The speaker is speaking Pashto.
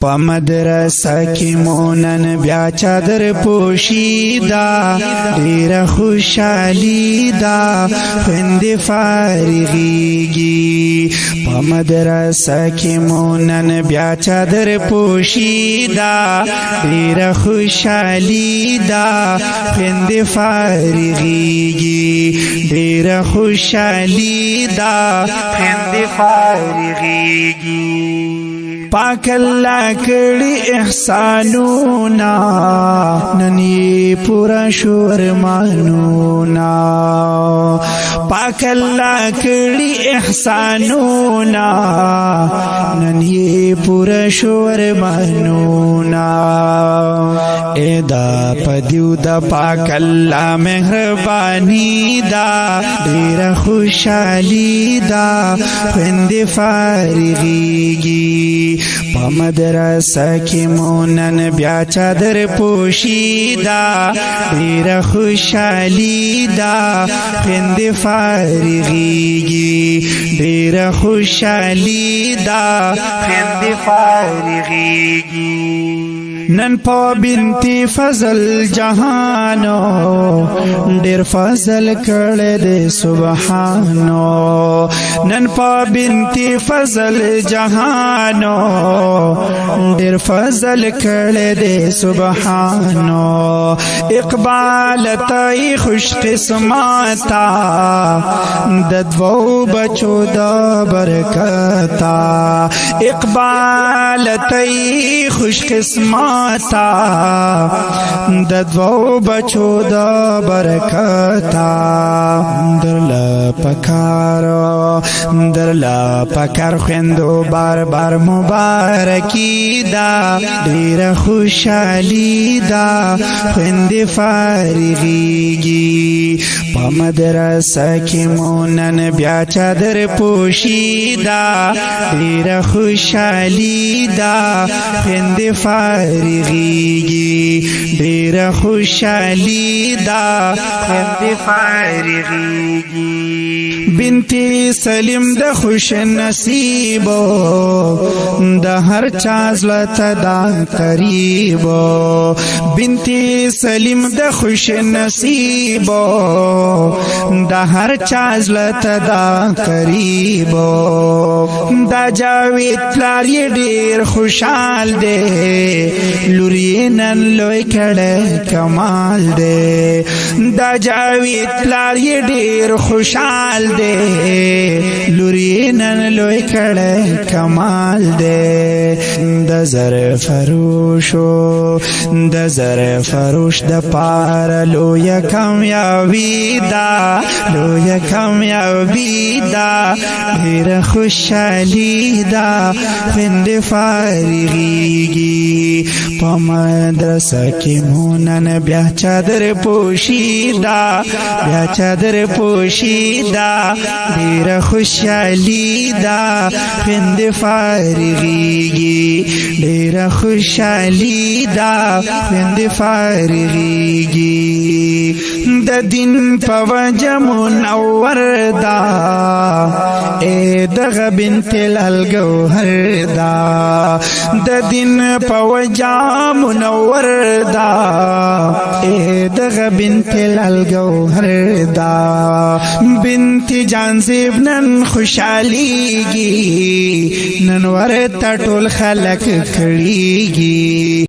په مدرسه کې مونن بیا چادر پوشیدا ډیره خوشحالي دا خویندې فارغیږي په مدرسه کې مونن بیا چادر پوشیدا ډیره خوشحالي دا خویندې فارغیږي ډیره خوشحالي دا خویندې فارغیږي پاک الله کړي احسانونا نن یې پورا شو ارمانونا پاک الله کړي احسانونا نن یې پورا شو ارمانونا ادا پدیو دا پاک الله مهرباني دا ډیره خوشحالي دا خویندې فارغیږي په مدرسه کې مونن بیا چادر پوشیدا ډیره خوشحالي دا خویندې فارغیږي ډیره خوشحالي دا خویندې فارغیږي نن په بنت فضل جهانو ډیر فضل کړه دې سبحانو نن په بنت فضل جهانو ډیر فضل کړه دې سبحانو اقبال تای خوش قسمتا د دوو بچو د برکتا اقبال تای خوش قسمتا د دوو بچو د برکتا درلا پکار خویندو بار بار مبارکی دا ډیره خوشحالي دا خویندې فارغیږي په مدرسه کې مونن بیا چادر پوشیدا ډیره خوشحالي دا خویندې فارغیږي ډیره خوشحالي دا خویندې فارغیږي بنتي سلیم د خوش نصیبو د هر چا زړه ته دا قریبو بنتي سلیم د خوش نصیبو د هر چا زړه ته دا قریبو دا جاوید پلار یې ډیر خوشحال دی لور یې نن لوی کړی کمال دی دا جاوید پلار یې ډیر خوشحال دی لور یې نن لوی کړی کمال دی د زر فروش د پاره لویه کامیابي دا لویه کامیابي دا ډیره خوشحالي دا خویندې فارغیږي په مدرسه کې مونن بیا چادر پوشیدا بیا چادر پوشیدا ډیره خوشحالي دا خویندې فارغیږي ډیره خوشحالي دا خویندې فارغیږي د دین په وجه منور دا دغه بنت الگوهر دا د دین په وجه منور دا دغه بنت الگوهر دا بنت جانزیب نن خوشحالیږي نن ورته ټول خلک کړيږي